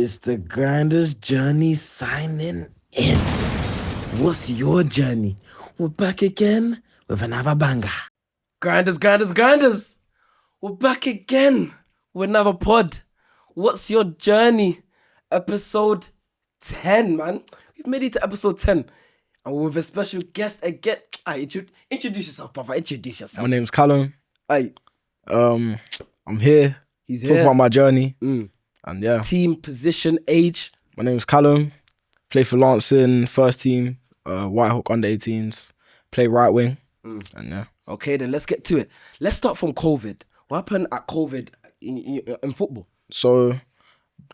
It's the Grinder's Journey signing in. What's your journey? We're back again with another banger. Grinders. We're back again with another pod. What's your journey? Episode 10, man. We've made it to episode 10. And we're with a special guest again. Introduce yourself, brother. Introduce yourself. My name's Callum. Aye. I'm here. He's Talk here. about my journey. And yeah, Team, position, age. my name's Callum. Play for Lancing, first team, White Hawk under 18s. Play right wing. And yeah. Okay, then let's get to it. Let's start from COVID. What happened at COVID in football? So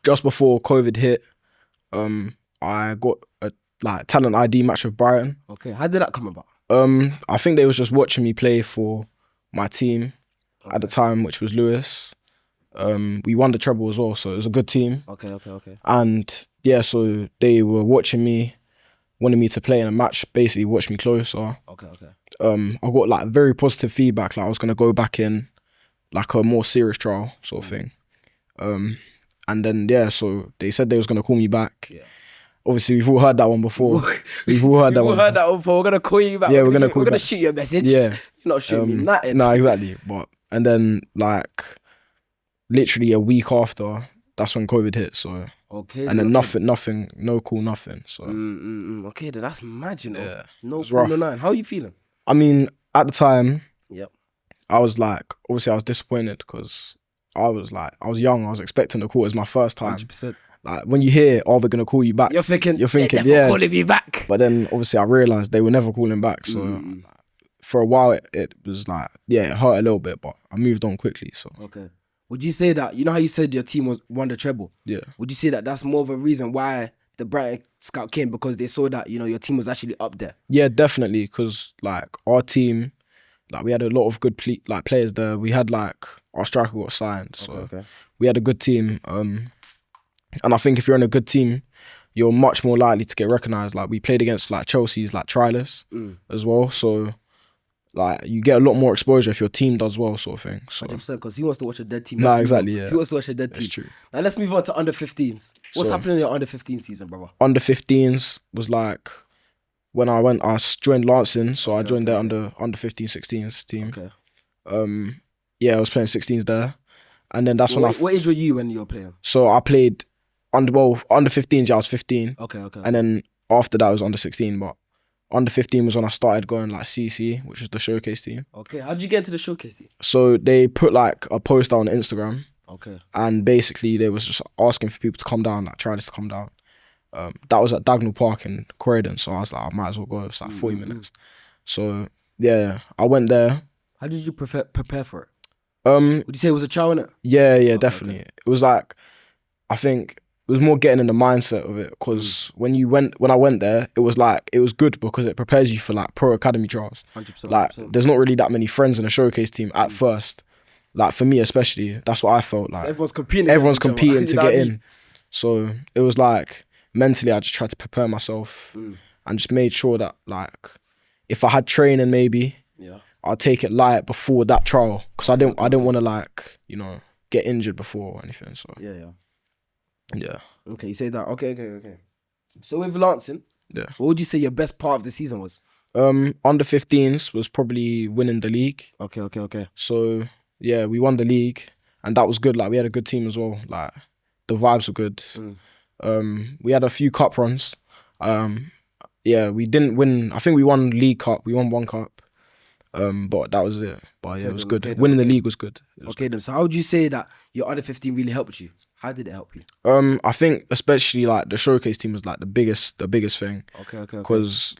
just before COVID hit, I got a talent ID match with Brighton. Okay, how did that come about? I think they was just watching me play for my team at the time, which was Lewis. We won the treble as well, so it was a good team. Okay. And yeah, so they were watching me, wanted me to play in a match, basically watch me closer. Okay. I got very positive feedback, I was gonna go back in a more serious trial sort of thing. And then yeah, so they said they was gonna call me back. Yeah. Obviously we've all heard that one before. We've all heard that one. We're gonna call you back. Yeah, we're gonna We're gonna shoot you a message. Yeah. You're not shooting me nothing. No, exactly. And then literally a week after, that's when COVID hit. So Okay. and then nothing, no call, nothing. So Okay, then that's mad, you know. yeah, No was call, rough. no nine. How are you feeling? I mean, at the time, Yep. I was obviously I was disappointed because I was young. I was expecting a call. It was my first time. 100%. When you hear, oh, they're gonna call you back, You're thinking, yeah. they're calling me back. But then obviously I realized they were never calling back. So for a while, it was it hurt a little bit, but I moved on quickly. So Okay. Would you say that, you know how you said your team won the treble? yeah. Would you say that that's more of a reason why the Brighton scout came, because they saw that, your team was actually up there? Yeah, definitely, because our team, we had a lot of good players there. We had our striker got signed, so Okay. we had a good team. And I think if you're in a good team, you're much more likely to get recognised. We played against Chelsea's trialists as well, so you get a lot more exposure if your team does well, sort of thing. So 100%, because he wants to watch a dead team. Nah, exactly, yeah. He wants to watch a dead team. that's true. Now let's move on to under 15s. What's So- happening in your under 15 season, brother? Under 15s was when I joined Lancing, so I joined their okay. under 15, 16s team. Okay. Yeah, I was playing 16s there, and then that's when What age were you when you were playing? So I played under 15s. Yeah, I was 15, Okay. and then after that I was under 16. But under 15 was when I started going CC, which is the showcase team. Okay. How did you get into the showcase team? So they put a post on Instagram, Okay. and basically they was just asking for people to come down, try to come down. That was at Dagenham Park in Croydon, so I was I might as well go. It's 40 minutes. So yeah, I went there. How did you prepare for it? Um, Would you say it was a trial, innit? yeah, definitely. It was I think it was more getting in the mindset of it, because when I went there, it was it was good because it prepares you for pro academy trials. 100%. There's not really that many friends in a showcase team at first. For me especially, that's what I felt So everyone's competing. everyone's against each other, competing to you know what get I mean? in. So it was mentally I just tried to prepare myself and just made sure that if I had training maybe, Yeah. I'll take it light before that trial, because I didn't want to get injured before or anything. So yeah. Okay, you say that. Okay. So with Lancing, Yeah. what would you say your best part of the season was? Under 15s was probably winning the league. Okay. So yeah, we won the league, and that was good. We had a good team as well. The vibes were good. We had a few cup runs. Yeah, we didn't win. I think we won League Cup. We won one cup. But that was it. But yeah, it was good. Winning the league was good. Okay then. So how would you say that your under 15 really helped you? How did it help you? I think especially the showcase team was the biggest thing, Okay. because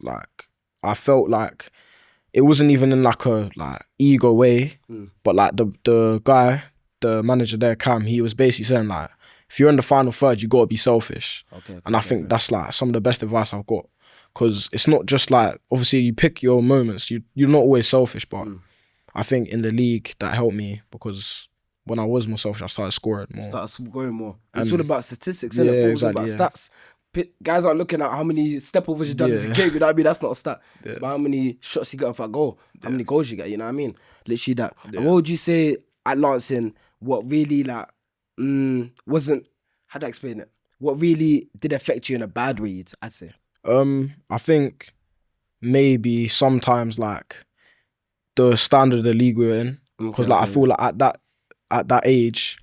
I felt it wasn't even in a ego way, but the guy, the manager there, Cam, he was basically saying if you're in the final third, you gotta be selfish. Okay. And I think that's some of the best advice I've got, because it's not just obviously you pick your moments, you're not always selfish, but I think in the league that helped me, because when I was more selfish, I started scoring more. It's all about statistics, isn't it? Yeah, It's all about exactly, yeah. stats. Guys aren't looking at how many step overs you've done in the game, you know what I mean? That's not a stat. It's about how many shots you got for a goal, how many goals you get, you know what I mean? Literally that. And what would you say at Lancing, what really wasn't, how do I explain it? What really did affect you in a bad way, I'd say? I think maybe sometimes like the standard of the league we were in, because like I feel like at that age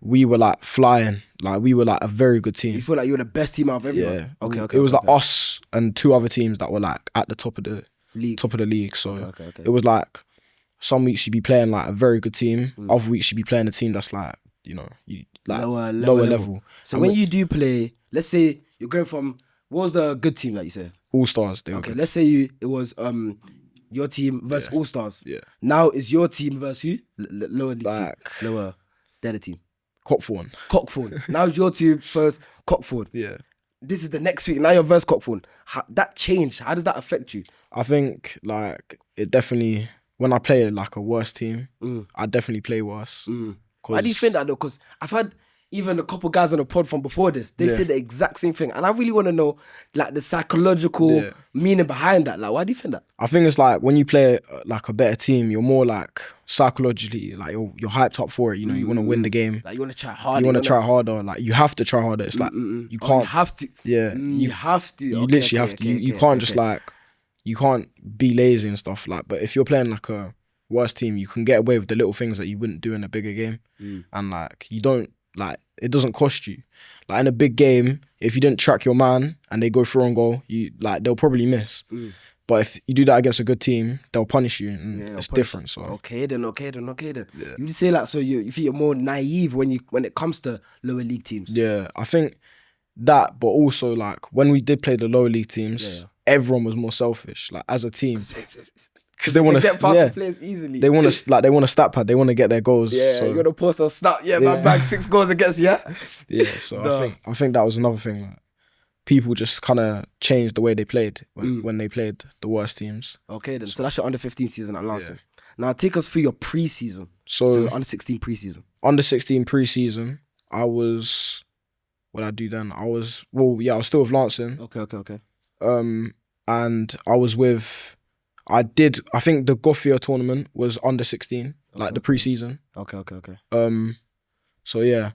we were like flying, like we were like a very good team. You feel like you were the best team out of everyone? Yeah. Okay. It was like us and 2 other teams that were like at the top of the league. So Okay. it was like some weeks you'd be playing like a very good team, other weeks you'd be playing a team that's like, you know, like lower level. So when you do play, let's say you're going from, what was the good team that you said? All Stars. Okay, let's say it was your team versus All Stars. Yeah. Now it's your team versus who? Lower league Like team. Lower. They're the team. Cockthorne. Now it's your team first Cockthorne. Yeah. This is the next week. Now you're versus Cockthorne. That changed. How does that affect you? I think like it definitely, when I play like a worse team, I definitely play worse. Why do you think that though? Because I've had even a couple guys on the pod from before this, they said the exact same thing. And I really want to know like the psychological meaning behind that. Like, why do you think that? I think it's like when you play like a better team, you're more like psychologically, like you're hyped up for it. You know, you want to win the game. Like you want to try harder. You want to try harder. Like you have to try harder. It's like you can't. You have to. Yeah. You have to. You literally have to. You can't just like, you can't be lazy and stuff. Like, but if you're playing like a worse team, you can get away with the little things that you wouldn't do in a bigger game. And like, you don't, like, it doesn't cost you. Like in a big game, if you didn't track your man and they go through on goal, they'll probably miss. But if you do that against a good team, they'll punish you, and it's different. So okay then. Yeah. You just say that so you feel you're more naive when it comes to lower league teams. Yeah, I think that, but also like when we did play the lower league teams, everyone was more selfish. Like as a team. Because they want to get past players easily. They want to stat pad. They want to get their goals. Yeah, so. you got to post on snap. Yeah, man, bag 6 goals against you. Yeah, so I think that was another thing. Like, people just kind of changed the way they played when they played the worst teams. Okay, then. So that's your under 15 season at Lancing. Now take us through your pre-season. So under 16 pre-season. Under 16 pre-season, I was. What did I do then? I was still with Lancing. Okay. And I was with. I think the Gothia tournament was under 16, like the pre-season. Okay. So yeah.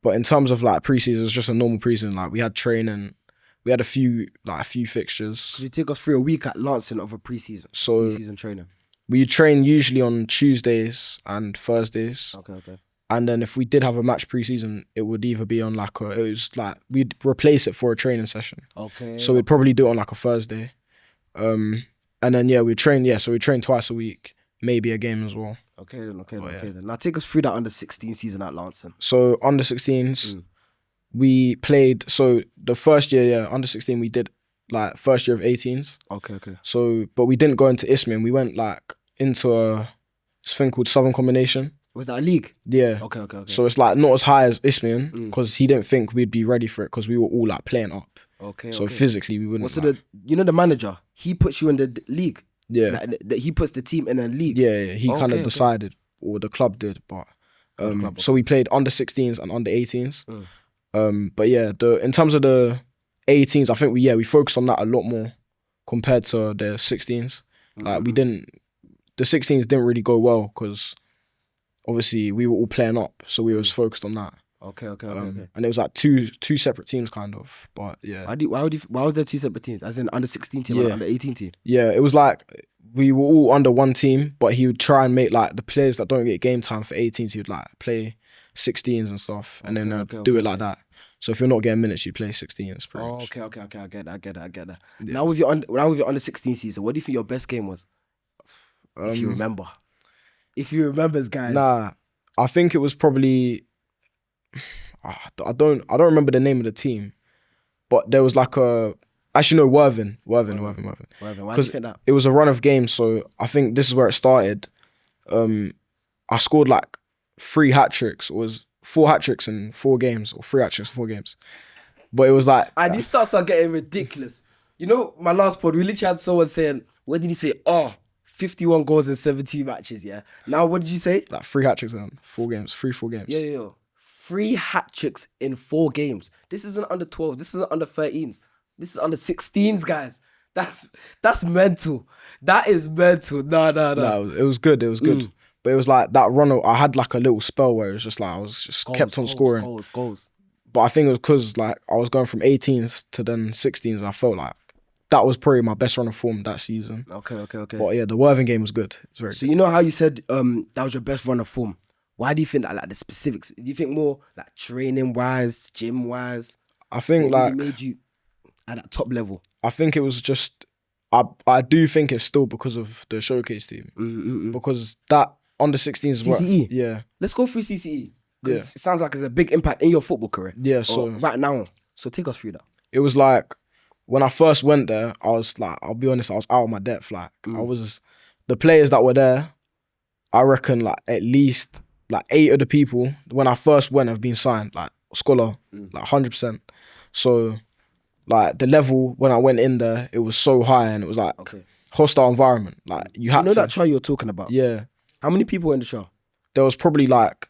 But in terms of like pre-season, it's just a normal pre-season. Like we had training, we had a few fixtures. Could you take us through a week at Lancing of a pre-season? So pre-season training. We train usually on Tuesdays and Thursdays. Okay. And then if we did have a match pre-season, it would either be on we'd replace it for a training session. Okay. So we'd probably do it on like a Thursday. And then we train twice a week, maybe a game as well. Okay then. Now take us through that under 16 season at Lancing. So under 16s, we played. So the first year, under 16, we did like first year of 18s. Okay. So, but we didn't go into Isthmian. We went like into this thing called Southern Combination. Was that a league? Yeah. Okay. So it's like not as high as Isthmian because he didn't think we'd be ready for it because we were all like playing up. Okay. So physically we wouldn't. So the manager, he puts you in the league. Yeah. He puts the team in a league. Yeah. He kind of decided, or the club did, but so we played under 16s and under 18s. But yeah, in terms of the 18s, I think we focused on that a lot more compared to the 16s. Like the 16s didn't really go well because obviously we were all playing up, so we was focused on that. Okay. And it was like two separate teams kind of, but yeah. Why was there 2 separate teams? As in under 16 team and under 18 team? Yeah, it was like we were all under one team, but he would try and make like the players that don't get game time for 18s, he would like play 16s and stuff, and then do it like that. So if you're not getting minutes, you play 16s. Okay. I get that. Yeah. Now with your under 16 season, what do you think your best game was? If you remember. If you remember, guys. Nah, I think it was probably. I don't remember the name of the team, but there was like Worthing. Why do you think that? It was a run of games, so I think this is where it started. I scored like 3 hat-tricks. It was 4 hat-tricks in 4 games, or 3 hat-tricks in 4 games. But it was like... And these stats are getting ridiculous. You know, my last pod, we literally had someone saying, what did he say? 51 goals in 17 matches, yeah? Now, what did you say? Like 3 hat-tricks in 4 games, 4 games. Yeah. 3 hat-tricks in 4 games. This isn't under 12. This isn't under 13s. This is under 16s, guys. That's mental. That is mental. No. No, it was good. But it was like that run. I had like a little spell where it was just like I was just kept on scoring. Goals. But I think it was because like I was going from 18s to then 16s, and I felt like that was probably my best run of form that season. Okay. But yeah, the Worthing game was good. It was very So you know how you said that was your best run of form. Why do you think that, like the specifics? Do you think more like training wise, gym wise? I think What really like made you at that top level? I think it was just I do think it's still because of the showcase team because that under 16s as well. CCE. Yeah, Let's go through CCE because Yeah. it sounds like it's a big impact in your football career. yeah. Or So right now. So take us through that. it was like when I first went there, I was like, I'll be honest, I was out of my depth. Like I was the players that were there. I reckon like at least like 8 of the people when I first went have been signed like scholar, like 100%. So like the level when I went in there, it was so high and it was like hostile environment. Like you had You know to. that trial you're talking about? Yeah, How many people were in the trial? there was probably like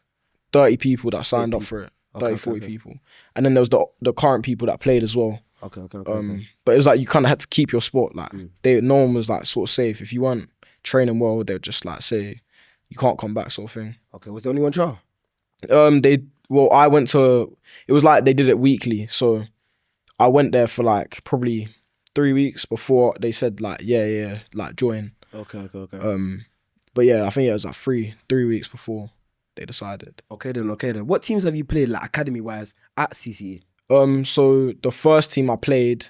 30 people that signed up for it. Okay, 30, okay, 40 okay. people. And then there was the current people that played as well. Okay. But it was like you kind of had to keep your spot. Like no one was like sort of safe. If you weren't training well, they would just like say you can't come back sort of thing. Okay, was there only one trial? I went to, it was like they did it weekly. So I went there for like probably 3 weeks before they said like, yeah, like join. Okay. But yeah, I think it was like 3 weeks before they decided. Okay then. What teams have you played like academy wise at CCE? So the first team I played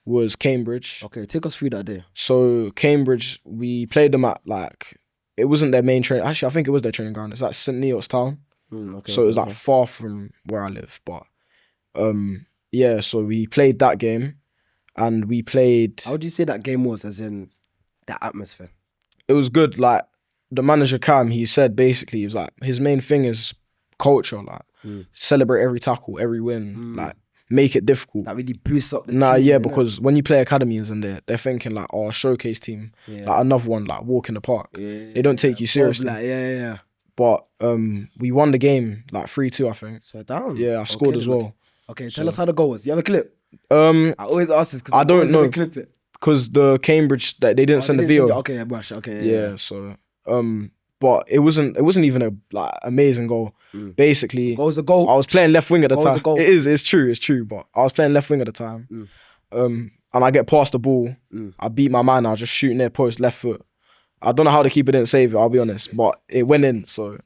was Cambridge. Okay, take us through that day. So Cambridge, we played them at like, it wasn't their main training. Actually, I think it was their training ground. It's like St. Neots Town. So it was like far from where I live. But yeah, so we played that game and we played. How would you say that game was, as in that atmosphere? It was good. Like the manager Cam, he said basically, he was like, his main thing is culture. Like celebrate every tackle, every win. Like make it difficult. That really boosts up the team. Yeah, innit? because when you play academies and they're thinking like, oh, showcase team, like another one, like walk in the park. They don't take you seriously. Like, yeah. But we won the game like 3-2, I think. So down. Yeah, I scored as well. Okay, tell us how the goal was. You have a clip? I I always ask this because I don't know. Clip it. Because the Cambridge they didn't send the They didn't video. send it. Okay, brush. Okay, Yeah, so but it wasn't even a like amazing goal. Basically, Goal was a goal. I was playing left wing at the Goal was time. a goal. It's true. But I was playing left wing at the time. And I get past the ball. I beat my man. I was just shooting their post left foot. I don't know how the keeper didn't save it. I'll be honest, but it went in. So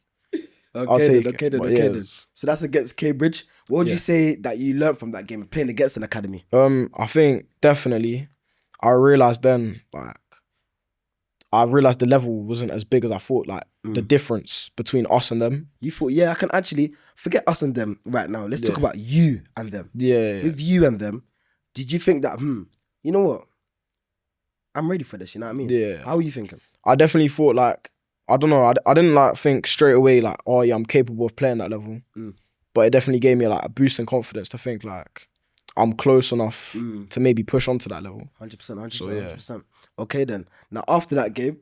I'll take it. Okay But then. yeah, it was- So that's against Cambridge. What would you say that you learned from that game, playing against an academy? I think definitely I realised then the level wasn't as big as I thought. Like the difference between us and them. You thought, I can actually forget us and them right now. Let's talk about you and them. Yeah. With you and them, did you think that, you know what? I'm ready for this, you know what I mean? Yeah. How were you thinking? I definitely thought like, I don't know, I didn't like think straight away like, oh yeah, I'm capable of playing that level. But it definitely gave me like a boost in confidence to think like, I'm close enough to maybe push onto that level. 100%. So, yeah. 100%. Okay then. Now after that game,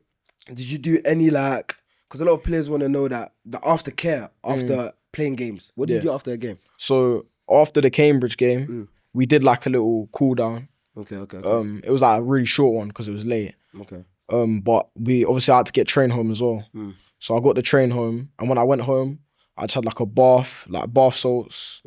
did you do any like, because a lot of players want to know that the aftercare after playing games. What did you do after a game? So after the Cambridge game, we did like a little cool down. Okay. It was like a really short one because it was late. Okay. But we obviously had to get train home as well. So I got the train home, and when I went home, I just had like a bath, like bath salts.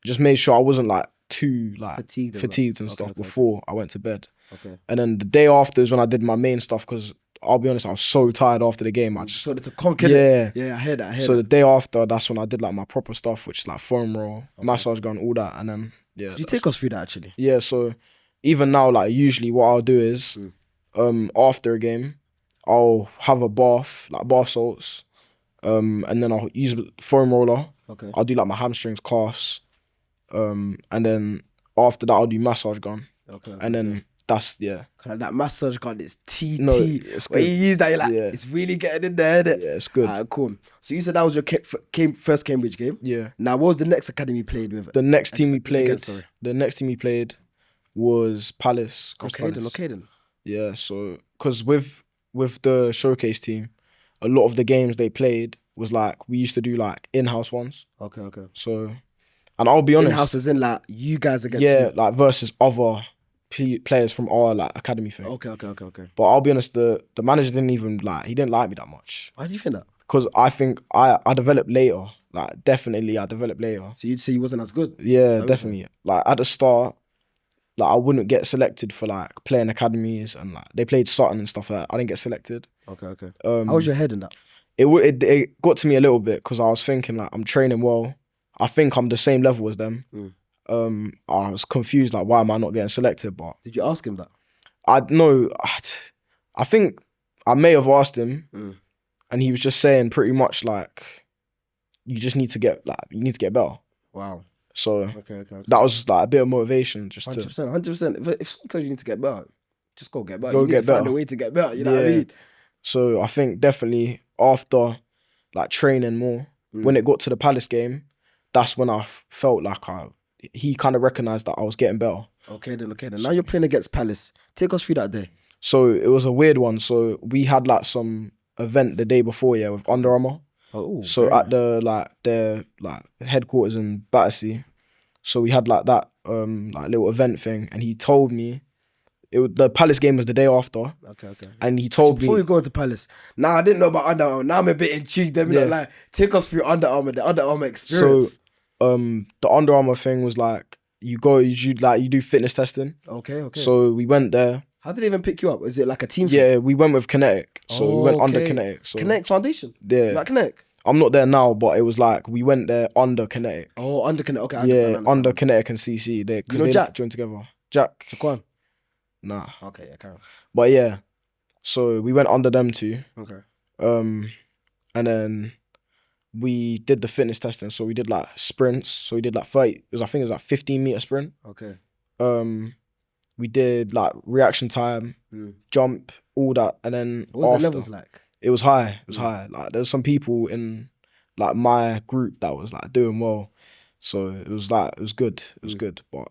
Just made sure I wasn't like too like fatigued and stuff before I went to bed. Okay. And then the day after is when I did my main stuff because I'll be honest, I was so tired after the game. I just So to conquer it. Yeah, I heard that. So the day after, that's when I did like my proper stuff, which is like foam roll, massage gun, all that, and then Did you take us through that actually? Yeah, so even now, like usually what I'll do is, after a game, I'll have a bath, like bath salts, and then I'll use a foam roller. Okay. I'll do like my hamstrings, calves, and then after that I'll do massage gun. Okay. And then that's Kind of that massage gun is TT. No, it's When good. you use that, you're like, it's really getting in there, innit? Yeah, it's good. Alright, cool. So you said that was your first Cambridge game. Yeah. Now, what was the next academy you played with? The next team we played. Again, sorry. The next team we played was Palace. Okay then. Yeah, so because with the showcase team, a lot of the games they played was like we used to do like in-house ones. Okay. So, and I'll be honest, In-house as in like you guys against yeah, you. like versus other players from our like academy thing. Okay. But I'll be honest, the manager didn't even like, he didn't like me that much Why do you think that? because I think I developed later. like definitely I developed later. So you'd say he wasn't as good? Yeah, definitely. Like at the start, like I wouldn't get selected for like playing academies and like they played Sutton and stuff like that. I didn't get selected. Okay. How was your head in that? It got to me a little bit because I was thinking like I'm training well. I think I'm the same level as them. I was confused like why am I not getting selected? But did you ask him that? I think I may have asked him, and he was just saying pretty much like you just need to get better. Wow. So okay. that was like a bit of motivation. Just 100%. If someone tells you need to get better, just go get better. Go you need get to better. Find a way to get better. You know what I mean? So I think definitely after like training more, when it got to the Palace game, that's when I felt like he kind of recognised that I was getting better. Okay then. Now you're playing against Palace. Take us through that day. So it was a weird one. So we had like some event the day before, with Under Armour. Oh, so at their headquarters in Battersea. So we had like that like little event thing, and he told me the Palace game was the day after. Okay. And he told me before we go into Palace. Now I didn't know about Under Armour. Now I'm a bit intrigued. Like take us through Under Armour, the Under Armour experience. So the Under Armour thing was like you do fitness testing. Okay. So we went there. How did they even pick you up? Is it like a team thing? Yeah, we went with Kinetic. So we went under Kinetic. So Kinetic Foundation? Yeah. Like Kinetic? I'm not there now, but it was like we went there under Kinetic. Oh, under Kinetic. Okay, I understand. Under Kinetic and CC. Because they Jack? joined together. Jack? Jaquan? Nah. Okay, yeah, carry on. But yeah, so we went under them too. Okay. And then we did the fitness testing. So we did like sprints. So we did like 30. I think it was like 15-meter sprint. Okay. We did like reaction time, jump, all that, and then what was the levels like? It was high. It was high. Like there's some people in like my group that was like doing well, so it was good. It was good. But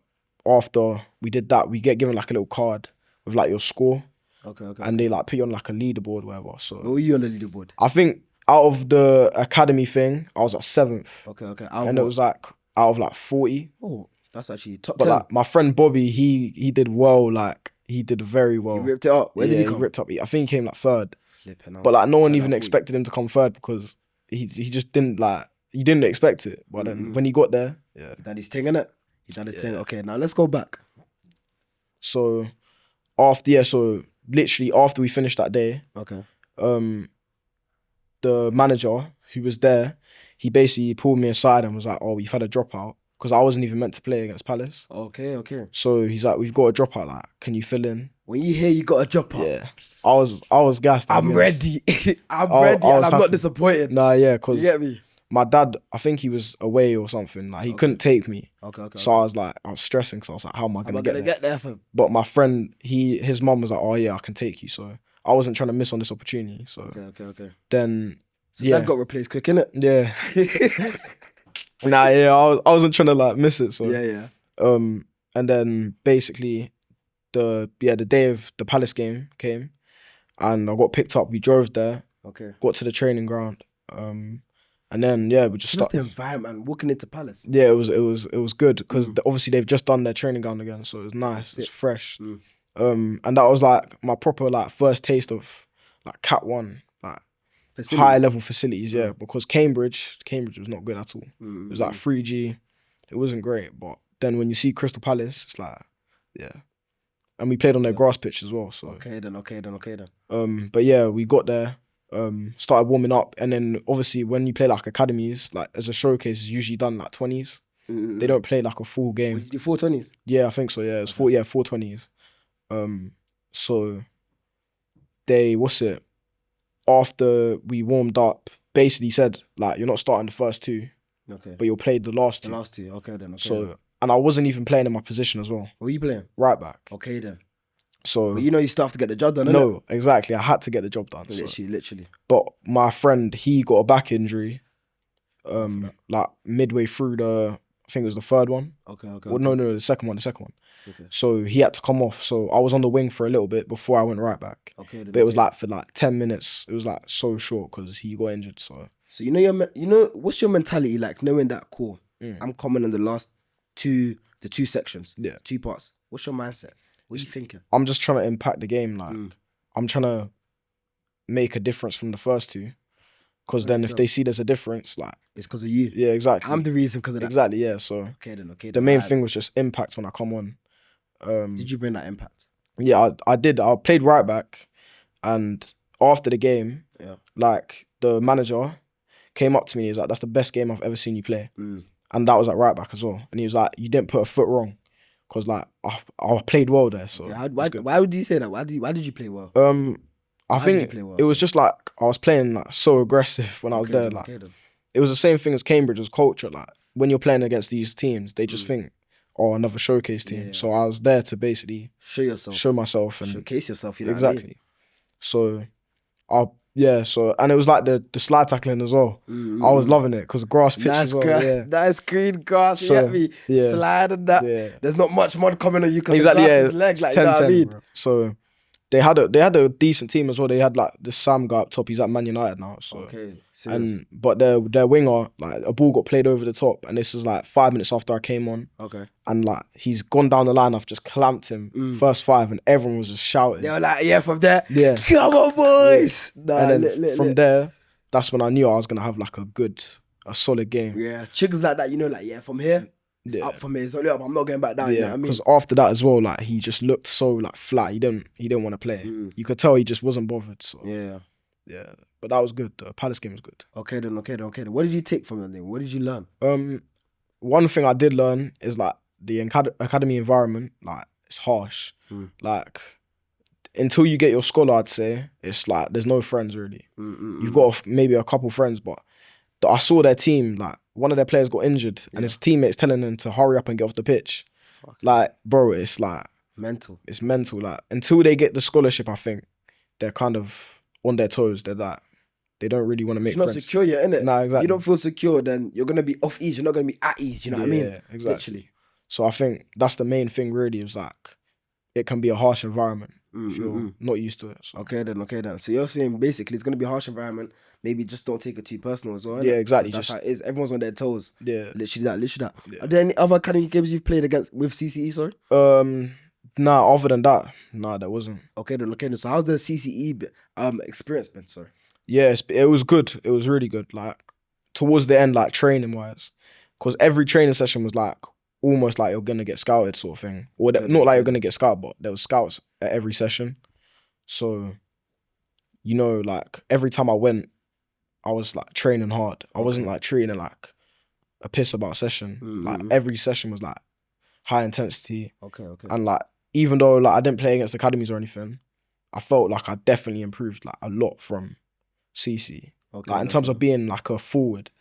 after we did that, we get given like a little card with like your score. Okay. And they like put you on like a leaderboard, whatever. So what were you on the leaderboard? I think out of the academy thing, I was at 7th. Okay. And it was like out of like 40. Oh. That's actually top 10. But like my friend Bobby, he did well. Like he did very well. He ripped it up. Where did he come? He ripped up. I think he came like 3rd. Flipping out. But like no one even expected him to come 3rd because he just didn't he didn't expect it. But then when he got there, he done his thing, innit? He done his thing. Okay, now let's go back. So literally after we finished that day, the manager who was there, he basically pulled me aside and was like, "Oh, we've had a dropout." Because I wasn't even meant to play against Palace. Okay. So he's like, "We've got a dropout. Like, can you fill in?" When you hear you got a dropout, yeah, I was gassed. I'm ready. I'm ready, and I'm not disappointed. Nah, yeah, because you get me. My dad, I think he was away or something. Like he couldn't take me. Okay. So I was stressing. So I was like, "How am I gonna get there?" For? But my friend, his mum was like, "Oh yeah, I can take you." So I wasn't trying to miss on this opportunity. So okay. Then Dad got replaced quick, innit? Yeah. Nah, yeah, I wasn't trying to like miss it. So yeah. And then basically the day of the Palace game came, and I got picked up. We drove there. Okay. Got to the training ground. And then we just started. The environment, walking into Palace. Yeah, it was good because obviously they've just done their training ground again, so it was nice. It was fresh. And that was like my proper like first taste of like Cat 1 like high level facilities. Yeah, because Cambridge was not good at all. It was like 3G. It wasn't great, but then when you see Crystal Palace, it's like and we played on their grass pitch as well. So okay then. But yeah, we got there. Started warming up, and then obviously when you play like academies, like as a showcase, it's usually done like 20s. They don't play like a full game. You do 420s? Yeah, I think so. Yeah, it's 420s. So they after we warmed up, basically said like you're not starting the first 2, but you'll play the last 2. The last 2, okay then. So and I wasn't even playing in my position as well. What were you playing? Right back. Okay then. So but you know you still have to get the job done, innit? No, exactly. I had to get the job done. Literally. But my friend, he got a back injury, like midway through I think it was the 3rd one. Okay. Well, no, the second one. Okay. So he had to come off. So I was on the wing for a little bit before I went right back. Okay. But it was like for like 10 minutes. It was like so short because he got injured. So you know what's your mentality like knowing that cool? I'm coming in the last 2 sections. Yeah. 2 parts. What's your mindset? What are you thinking? I'm just trying to impact the game. Like I'm trying to make a difference from the first 2. Because then if they see there's a difference, like, It's because of you. yeah, exactly. I'm the reason because of that. Exactly, yeah. So Okay then. the main thing was just impact when I come on. Did you bring that impact? Yeah, I did. I played right back, and after the game, Yeah. like the manager came up to me. He was like, "That's the best game I've ever seen you play," Mm. and that was at right back as well. And he was like, "You didn't put a foot wrong," because like I played well there. So Yeah, it was good. why would you say that? Why did you play well? I How did you think play well, it was sorry? just like I was playing like so aggressive when I was Okay there. then, Like okay then. it was the same thing as Cambridge's culture. Like when you're playing against these teams, they just think, "Oh, another showcase team." Yeah. So I was there to basically Show yourself. show myself and Showcase yourself. You know what I mean? exactly. So and it was like the slide tackling as well. I was loving it because grass pitch as well. Yeah. Nice green grass. You So, get me? yeah. Slide and that. Yeah. There's not much mud coming on you because Exactly. the grass Yeah. is legs. Like, you 10, know what I 10, mean? bro. So they had a decent team as well. They had like the Sam guy up top. He's at Man United now. So Okay. Serious. but their winger, like a ball got played over the top, and this is like 5 minutes after I came on, Okay. and like he's gone down the line. I've just clamped him first 5, and everyone was just shouting. They were like, yeah, from there. Yeah. Come on, boys. Nah, And then lit. from there, that's when I knew I was gonna have like a solid game. Yeah, chicks like that, you know, like, yeah, from here, it's Yeah. up from here. It's only up. I'm not going back down. You know what I mean? because after that as well, like he just looked so like flat. He didn't want to play. You could tell he just wasn't bothered. So Yeah. but that was good. The Palace game was good. Okay then. What did you take from that thing? What did you learn? One thing I did learn is like the academy environment. Like it's harsh. Like until you get your scholar, I'd say it's like there's no friends really. You've got maybe a couple friends, but I saw their team, like one of their players got injured and his teammates telling him to hurry up and get off the pitch. Like, bro, it's like Mental. it's mental. Like until they get the scholarship, I think they're kind of on their toes. They're like they don't really want to make You're not friends. secure yet, innit? Nah, exactly. You don't feel secure, then you're gonna be off ease. You're not gonna be at ease. You know what I mean? Yeah, exactly. Literally. So I think that's the main thing really, is like it can be a harsh environment if you're not used to it. So. Okay then. So you're saying basically it's gonna be a harsh environment. Maybe just don't take it too personal as well. Innit? Yeah, exactly. 'Cause that's how it is. Everyone's on their toes. Yeah. Literally that. Yeah. Are there any other academy games you've played against with CCE? Sorry. Nah, other than that, nah, there wasn't. Okay then. So how's the CCE experience been? Sorry. Yeah, it was good. It was really good. Like towards the end, like training wise, because every training session was like almost like you're gonna get scouted sort of thing, or not like you're gonna get scouted, but there was scouts at every session. So, like every time I went, I was like training hard. I wasn't like treating it like a piss about session. Like every session was like high intensity. Okay. And like even though like I didn't play against academies or anything, I felt like I definitely improved like a lot from CC. Okay. Like in terms of being like a forward,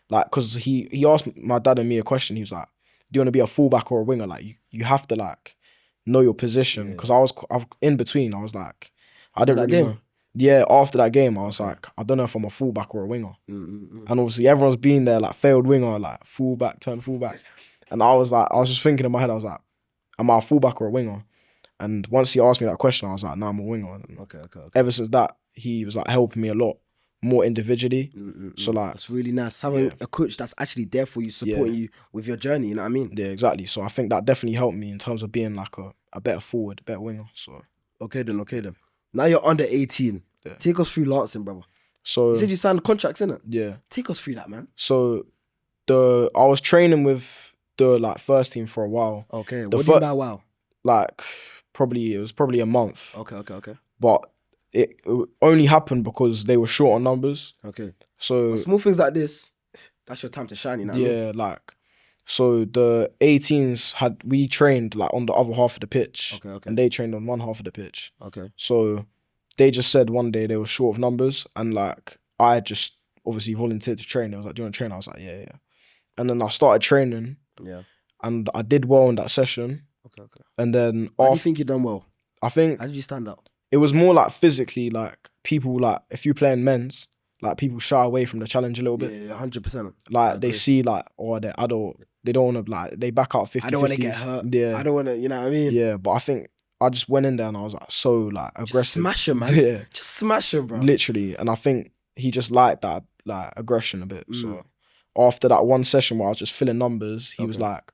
like because he asked my dad and me a question. He was like, "Do you want to be a fullback or a winger? Like you have to like know your position." Because I was in between. I was like, I didn't really know. Yeah, after that game, I was like, I don't know if I'm a fullback or a winger. And obviously everyone's been there, like failed winger, like fullback, turn fullback. And I was just thinking in my head, I was like, am I a fullback or a winger? And once he asked me that question, I was like, nah, I'm a winger. And Okay. ever since that, he was like helping me a lot more individually. So like, that's really nice having a coach that's actually there for you, supporting you with your journey. You know what I mean? Yeah, exactly. So I think that definitely helped me in terms of being like a better forward, a better winger. So okay then. Now you're under 18. Yeah. Take us through Lancing, brother. So You said you signed contracts, innit? yeah. Take us through that, man. So I was training with the like first team for a while. Okay. What do you mean by wow? Like it was probably a month. Okay. But it only happened because they were short on numbers. Okay. So But small things like this, that's your time to shine, you know what I mean? yeah, like so the 18s we trained like on the other half of the pitch. Okay. And they trained on one half of the pitch. Okay. So they just said one day they were short of numbers, and like I just obviously volunteered to train. They was like, "Do you want to train?" I was like, yeah. And then I started training. Yeah. And I did well in that session. Okay. And then Why do you think you done well? I think How did you stand out? it was more like physically, like people like if you play in men's, like people shy away from the challenge a little bit. Yeah, 100%. Like they see like, oh, they're adult. They don't want to like they back out 50. I don't want to get hurt. Yeah. I don't want to, you know what I mean? Yeah, but I think I just went in there and I was like so like aggressive. Just smash him, man. Yeah. Just smash him, bro. Literally. And I think he just liked that like aggression a bit. So after that one session where I was just filling numbers, he was like,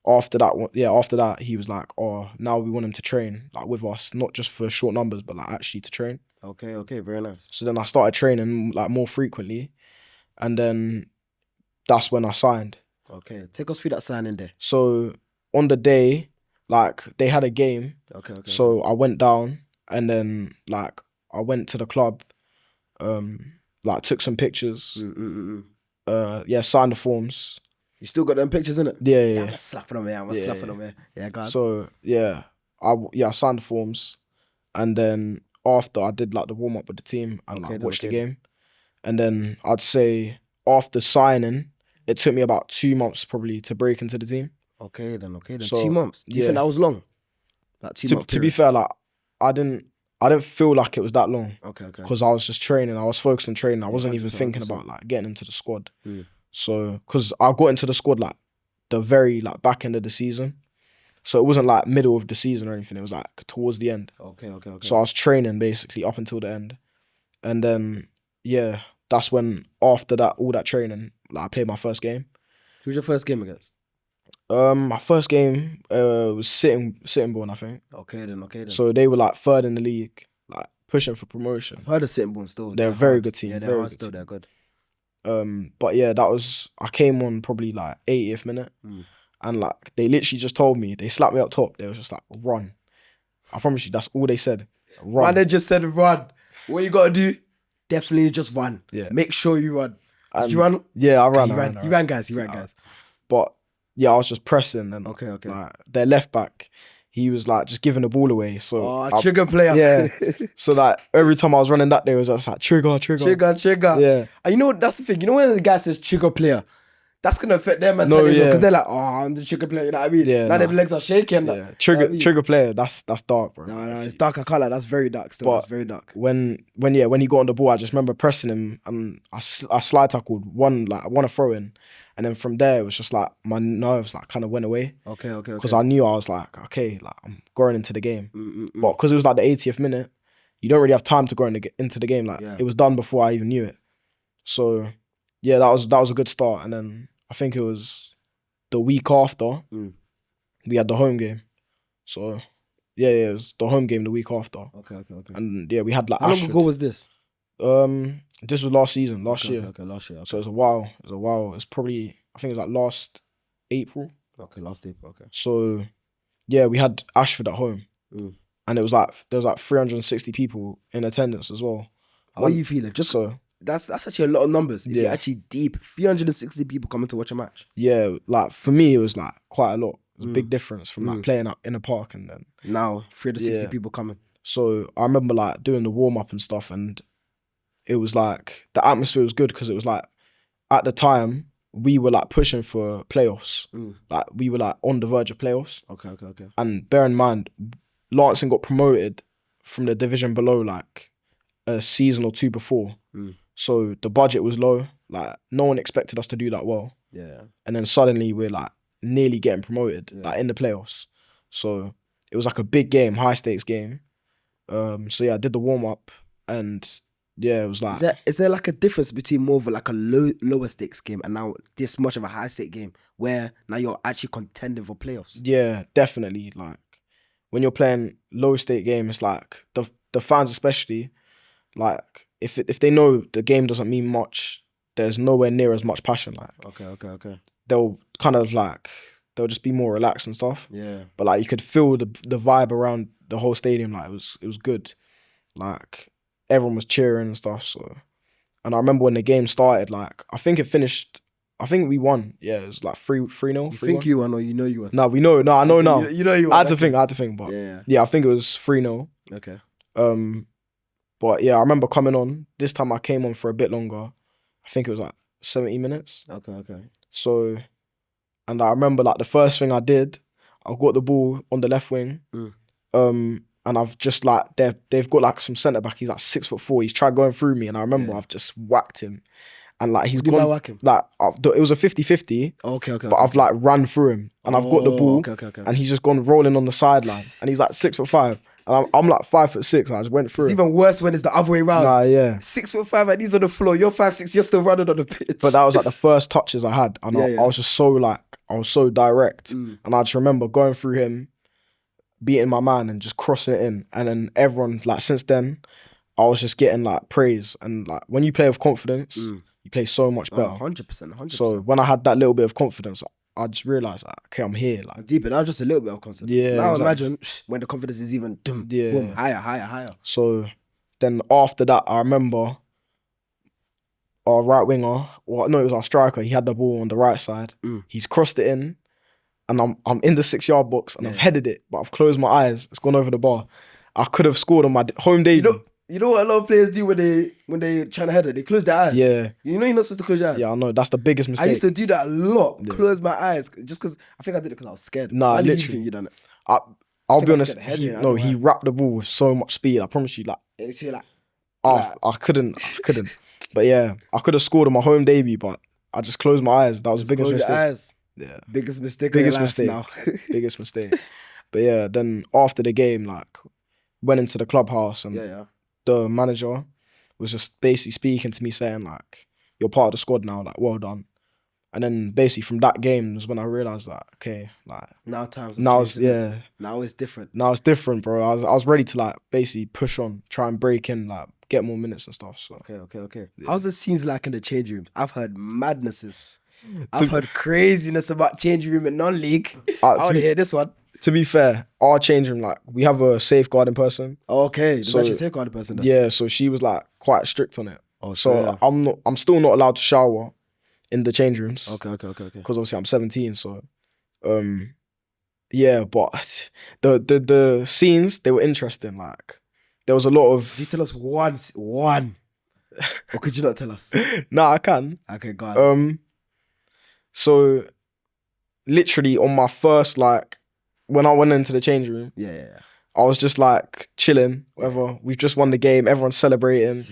after that he was like, oh, now we want him to train like with us, not just for short numbers, but like actually to train. Okay, very nice. So then I started training like more frequently, and then that's when I signed. Okay, take us through that signing day. So on the day, like they had a game, Okay. so I went down, and then like I went to the club, like took some pictures, signed the forms. You still got them pictures in it? Yeah. I'm slapping them here. I'm slapping them here. Yeah, go on. So I signed the forms, and then after I did like the warm up with the team and like watched the game, and then I'd say after signing, it took me about 2 months probably to break into the team. Okay then. So, 2 months. Do you think that was long? Like 2 months. To be fair, like I didn't feel like it was that long. Okay. Because I was just training. I was focused on training. I wasn't even 100%, thinking 100%. about like getting into the squad. So because I got into the squad like the very like back end of the season, so it wasn't like middle of the season or anything. It was like towards the end. Okay. So I was training basically up until the end, and then that's when after that all that training, like I played my first game. Who's your first game against? My first game was Sittingbourne, I think. Okay then. So they were like third in the league, like pushing for promotion. I've heard of Sittingbourne still. They're a very good team. Yeah, very they're good still team. they're good. But yeah, I came on probably like 80th minute, and like they literally just told me, they slapped me up top. They was just like, run. I promise you, that's all they said. Run. Man, they just said run. What you gotta do? Definitely just run. Yeah. Make sure you run. Did you run? Yeah, I ran. He ran, guys. But yeah, I was just pressing, and Okay. like their left back, he was like just giving the ball away. So trigger player. Yeah. So like every time I was running that day, it was just like trigger. Yeah. And you know that's the thing. You know when the guy says trigger player, that's gonna affect their mentality because they're like, I'm the trigger player. You know what I mean? Yeah. Now their legs are shaking. Yeah. Trigger player. That's dark, bro. No, it's dark. I can't like. That's very dark. Still, that's very dark. When he got on the ball, I just remember pressing him, and I slide tackled one, like I want to throw in, and then from there it was just like my nerves like kind of went away. Okay. Because I knew I was like, okay, like I'm going into the game, but because it was like the 80th minute, you don't really have time to go into the game. Like it was done before I even knew it. So yeah, that was a good start, and then I think it was the week after we had the home game. So yeah, it was the home game the week after. Okay. And yeah, we had like How long ago was this? This was last year. Okay, last year. Okay. So it was a while. It's probably, I think it was like last April. Okay, last April. Okay. So yeah, we had Ashford at home, and it was like there was like 360 people in attendance as well. How are you feeling? Just so that's actually a lot of numbers. If you're actually deep, 360 people coming to watch a match. Yeah, like for me, it was like quite a lot. It was a big difference from like playing out in a park and then now 360 people coming. So I remember like doing the warm up and stuff, and it was like the atmosphere was good because it was like at the time we were like pushing for playoffs. Like we were like on the verge of playoffs. Okay. And bear in mind, Lancing got promoted from the division below like a season or two before. So the budget was low. Like no one expected us to do that well. Yeah. And then suddenly we're like nearly getting promoted, like in the playoffs. So it was like a big game, high stakes game. So yeah, I did the warm up, and yeah, it was like. Is there like a difference between more of like a lower stakes game and now this much of a high stake game where now you're actually contending for playoffs? Yeah, definitely. Like when you're playing low stake game, it's like the fans especially, like if they know the game doesn't mean much, there's nowhere near as much passion. Like okay. They'll kind of like they'll just be more relaxed and stuff. Yeah. But like you could feel the vibe around the whole stadium. Like it was good. Like everyone was cheering and stuff. So, and I remember when the game started, like I think we won. Yeah, it was like 3-0. You think you won or you know you won? No, we know. No, I know now. You know you won. I had to think, but yeah, I think it was 3-0. Okay. But yeah, I remember coming on. This time I came on for a bit longer. I think it was like 70 minutes. Okay. So, and I remember like the first thing I did, I got the ball on the left wing. And I've just like they've got like some centre back. He's like 6'4". He's tried going through me, and I remember I've just whacked him, and like he's gone. Whack him? Like it was a 50-50. Okay. But I've like ran through him, and I've got the ball. Okay. And he's just gone rolling on the sideline, and he's like 6'5", and I'm like 5'6", and I just went through. It's even worse when it's the other way around. Nah, yeah. 6'5" and he's on the floor. You're 5'6". You're still running on the pitch. But that was like the first touches I had, and I was just I was so direct, and I just remember going through him, beating my man and just crossing it in, and then everyone like since then I was just getting like praise, and like when you play with confidence, you play so much better. 100%, 100%. So when I had that little bit of confidence, I just realized like, okay, I'm here. Like deep, and now just a little bit of confidence. Yeah, Now exactly. imagine when the confidence is even boom, higher. So then after that, I remember our right winger, or no, it was our striker. He had the ball on the right side. He's crossed it in, and I'm in the 6-yard box, and I've headed it, but I've closed my eyes. It's gone over the bar. I could have scored on my home debut. You know what a lot of players do when they trying to head it? They close their eyes. Yeah. You know you're not supposed to close your eyes. Yeah, I know. That's the biggest mistake. I used to do that a lot. Yeah. Close my eyes just because I think I did it because I was scared. Nah, Why literally. did you think you done it? I'll be honest. He wrapped the ball with so much speed. I promise you, I couldn't. But yeah, I could have scored on my home debut, but I just closed my eyes. That was the biggest mistake. Eyes. Yeah, biggest mistake. Now. Biggest mistake. But yeah, then after the game, like, went into the clubhouse, and the manager was just basically speaking to me, saying like, "You're part of the squad now. Like, well done." And then basically from that game was when I realized that, okay, like now it's different. Now it's different, bro. I was ready to like basically push on, try and break in, like get more minutes and stuff. So okay. Yeah. How's the scenes like in the change rooms? I've heard madnesses. I've heard craziness about change room in non-league. I want to hear this one. To be fair, our change room, like, we have a safeguarding person. Okay, there's actually a safeguarding person then. Yeah, so she was like quite strict on it. Oh, so I'm still not allowed to shower in the change rooms. Okay. Because obviously I'm 17, so yeah, but the scenes, they were interesting. Like, there was a lot of. Can you tell us one? Or could you not tell us? Nah, I can. Okay, go on. So literally on my first, like, when I went into the change room, I was just like chilling, whatever. We've just won the game, everyone's celebrating.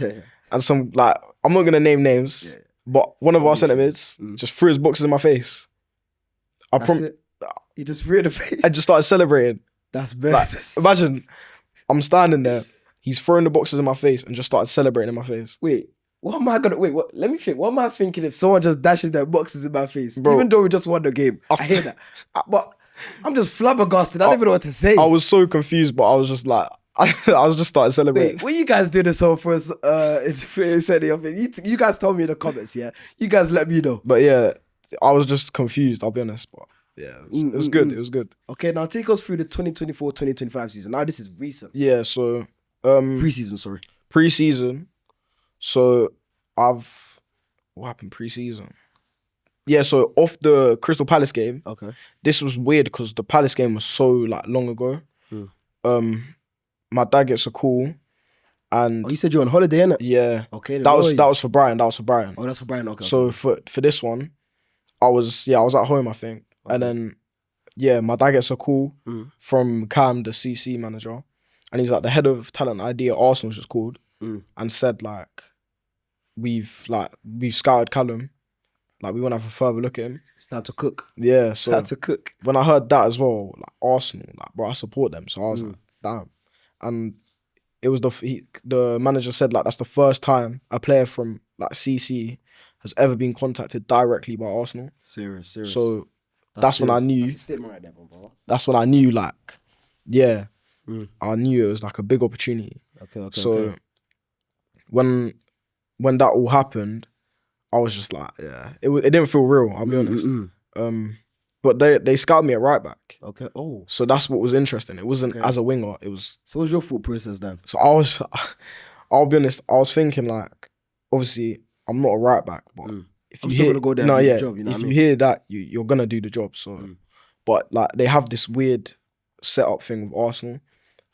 And some, like, I'm not gonna name names, but one of our centre mids just threw his boxes in my face. He just threw it in the face. I just started celebrating. That's bad. Like, imagine, I'm standing there, he's throwing the boxes in my face and just started celebrating in my face. Wait, let me think. What am I thinking if someone just dashes their boxes in my face? Bro, even though we just won the game. I hear that. But I'm just flabbergasted. I don't even know what to say. I was so confused, but I was just like, I was just started celebrating. Wait, what you guys do this all for us? You guys tell me in the comments, yeah? You guys let me know. But yeah, I was just confused, I'll be honest. But yeah, it was good. It was good. Okay, now take us through the 2024-2025 season. Now this is recent. Yeah, so Pre-season. So what happened pre-season? Yeah, so off the Crystal Palace game, this was weird because the Palace game was so like long ago. My dad gets a call, and you said you're on holiday, innit? Yeah. Okay. That was for Brighton. Oh, that's for Brighton. Okay. So for this one, I was at home, I think, and then my dad gets a call from Callum, the CC manager, and he's like, the head of talent ID at Arsenal just called and said like, we've scouted Callum, like we want to have a further look at him. It's time to cook. Yeah, so it's time to cook. When I heard that as well, like Arsenal, like bro, I support them, so I was like, damn. And it was the manager said like that's the first time a player from like CC has ever been contacted directly by Arsenal. Serious. So that's when I knew. That's a statement right there, bro. That's when I knew, like, yeah, I knew it was like a big opportunity. So when that all happened, I was just like, yeah, it didn't feel real, I'll be honest. But they scouted me at right back. Okay. Oh. So that's what was interesting. It wasn't as a winger. It was. So what was your thought process then? So I'll be honest. I was thinking like, obviously I'm not a right back, but if you hear, go there and do the job, you know if what I you mean? hear that, you're gonna do the job. So, but like they have this weird setup thing with Arsenal.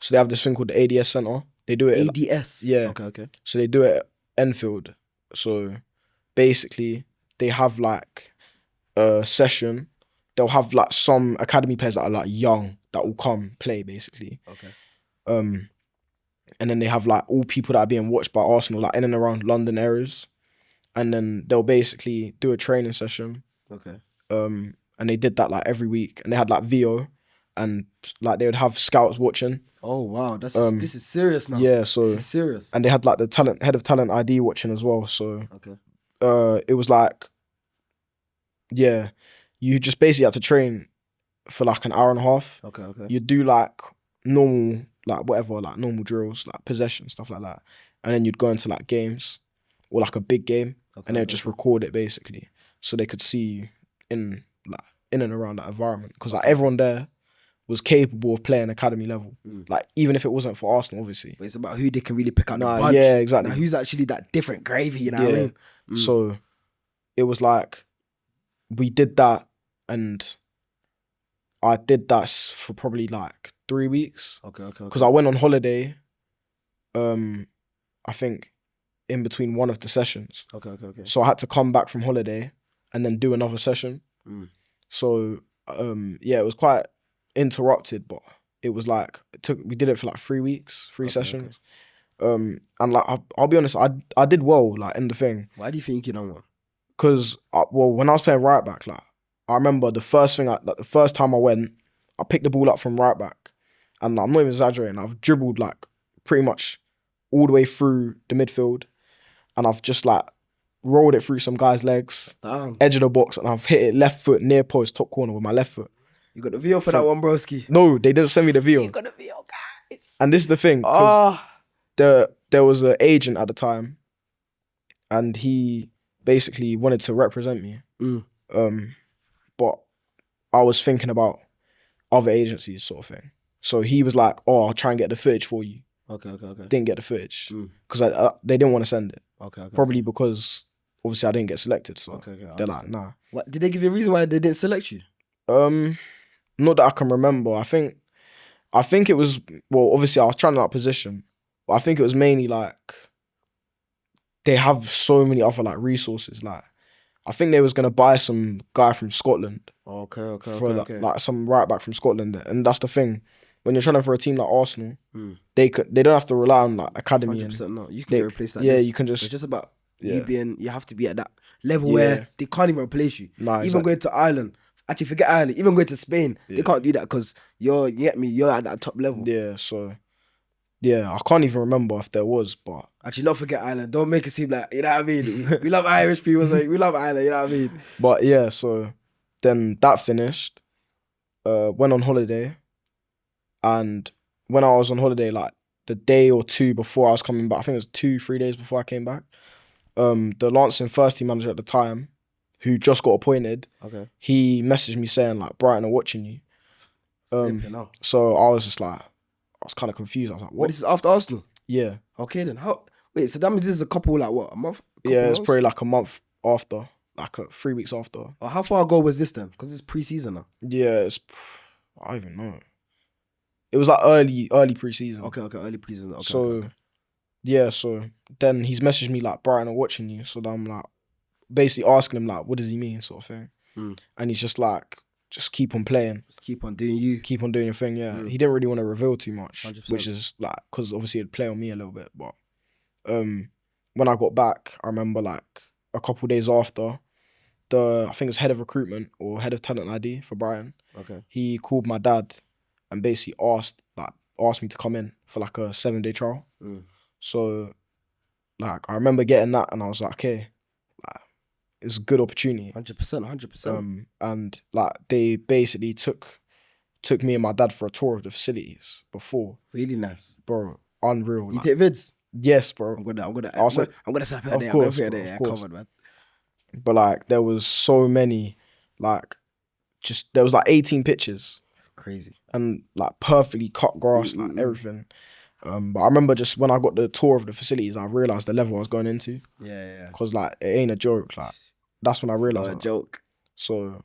So they have this thing called the ADS Centre. They do it. ADS. Yeah. Okay. So they do it at Enfield. So basically, they have like a session. They'll have like some academy players that are like young that will come play basically. Okay. And then they have like all people that are being watched by Arsenal, like in and around London areas. And then they'll basically do a training session. Okay. And they did that like every week. And they had like VO and like they would have scouts watching. Oh wow, this is serious now. Yeah, so this is serious. And they had like the head of talent ID watching as well. So it was like, yeah, you just basically had to train for like an hour and a half. You do like normal, like whatever, like normal drills, like possession, stuff like that. and then you'd go into like games or like a big game, and they'd just record it basically, so they could see you in and around that environment, because like everyone there was capable of playing academy level, like even if it wasn't for Arsenal, obviously. But it's about who they can really pick out the bunch. Yeah, exactly. Who's actually that different gravy, you know what I mean? So it was like we did that, and I did that for probably like 3 weeks. Okay. Because I went on holiday, I think in between one of the sessions. Okay. So I had to come back from holiday and then do another session. So it was quite interrupted, but it was like we did it for like 3 weeks, three sessions. And like I'll be honest, I did well like in the thing. Why do you think you done well? Because when I was playing right back, like I remember the first time I went, I picked the ball up from right back, and I'm not even exaggerating, I've dribbled like pretty much all the way through the midfield, and I've just like rolled it through some guy's legs, edge of the box, and I've hit it left foot near post, top corner with my left foot. You got the VO for that one, broski? No, they didn't send me the VO. You got the VO, guys. And this is the thing, because there was an agent at the time, and he basically wanted to represent me. But I was thinking about other agencies, sort of thing. So he was like, "Oh, I'll try and get the footage for you." Okay. Didn't get the footage because they didn't want to send it. Okay. Probably because obviously I didn't get selected. So they're like, "Nah." What did they give you a reason why they didn't select you? Not that I can remember. I think it was, well, obviously I was trying that position, but I think it was mainly like they have so many other like resources. Like I think they was gonna buy some guy from Scotland. Okay. Like some right back from Scotland, and that's the thing. When you're trying for a team like Arsenal, they don't have to rely on like academy. 100% no. You can get replaced like this. this. You can just. It's just about you have to be at that level where they can't even replace you. Even going to Ireland, actually forget Ireland, even going to Spain, they can't do that because you're at that top level. Yeah, so I can't even remember if there was, but actually not forget Ireland. Don't make it seem like, you know what I mean? We love Irish people, so we love Ireland, you know what I mean? But yeah, so then that finished, went on holiday, and when I was on holiday, like the day or two before I was coming back, I think it was 2-3 days before I came back, the Lancing first team manager at the time, who just got appointed, he messaged me saying like, "Brighton are watching you." So I was just like, I was kind of confused. I was like, "What?" But this is after Arsenal? Yeah. Okay then. Wait, so that means this is a couple, like what, a month? It's probably like a month after, like 3 weeks after. Oh, how far ago was this then? Because it's pre-season now. Yeah, I don't even know. It was like early pre-season. Okay, early pre-season. Okay, so, yeah, so then he's messaged me like, "Brighton are watching you." So then I'm like, basically asking him like, what does he mean, sort of thing. And he's just like, just keep on playing. Keep on doing you. Keep on doing your thing, yeah. He didn't really want to reveal too much, 100%. which is like, because obviously it'd play on me a little bit. But when I got back, I remember like a couple days after, I think it was head of recruitment or head of talent ID for Brighton. He called my dad and basically asked me to come in for like a 7-day trial. So like I remember getting that and I was like, okay, like it's a good opportunity. 100%. And like they basically took me and my dad for a tour of the facilities before. Really nice, bro. Unreal. You take vids? Yes, bro. I'm gonna snap it of there. course, I'm of there. course. Covered, man. But like there was so many, like there was like 18 pitches. Crazy. And like perfectly cut grass, like everything. But I remember just when I got the tour of the facilities, I realised the level I was going into. Yeah. Because like it ain't a joke. Like that's when I realised. Not a joke. So